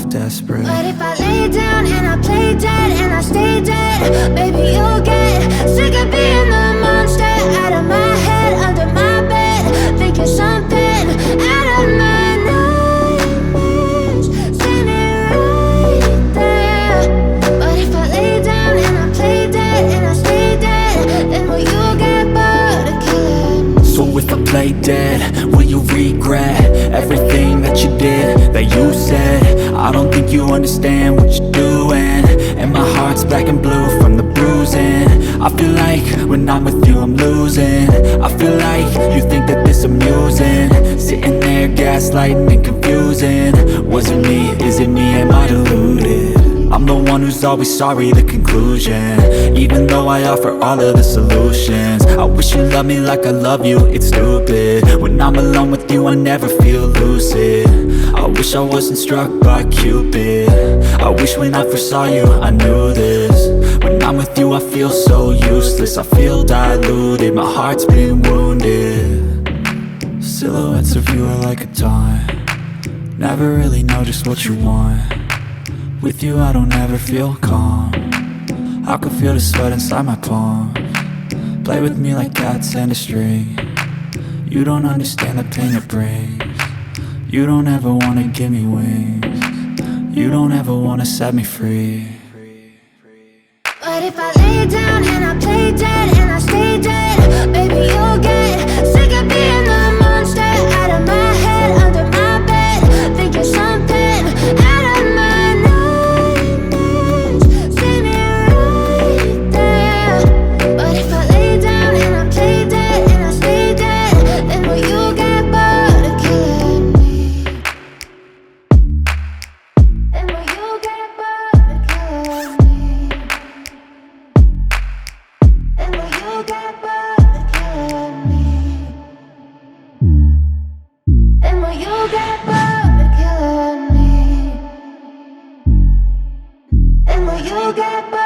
off desperate. But if I lay down and I play dead and I stay dead, baby, you'll get sick of being the monster out of my head, under my bed, thinking something out of my nightmares, standing right there. But if I lay down and I play dead and I stay dead, then will you get bored of killing me? So if I play dead, will you regret everything that you did, that you said? I don't think you understand what you're doing, and my heart's black and blue from the bruising. I feel like when I'm with you I'm losing. I feel like you think that this amusing, sitting there gaslighting and confusing. Was it me? Is it me? Am I deluded? I'm the one who's always sorry, the conclusion, even though I offer all of the solutions. I wish you loved me like I love you, it's stupid. When I'm alone with you I never feel lucid. I wish I wasn't struck by Cupid. I wish when I first saw you I knew this. When I'm with you I feel so useless, I feel diluted, my heart's been wounded. Silhouettes of you are like a taunt, never really know just what you want. With you I don't ever feel calm, I can feel the sweat inside my palms. Play with me like cats and a string, you don't understand the pain it brings. You don't ever wanna give me wings, you don't ever wanna set me free. But if I lay down and I play dead and I stay dead, baby, you'll get sick of being the monster out of my head, under my bed, thinking something out of my nightmares, standing right there. But if I lay down and I play dead and I stay dead, then will you get bored of killing me? Then will you get bored of killing me? Then will you get bored of killing me? Then will you get bored of killing me? Then will you get bored?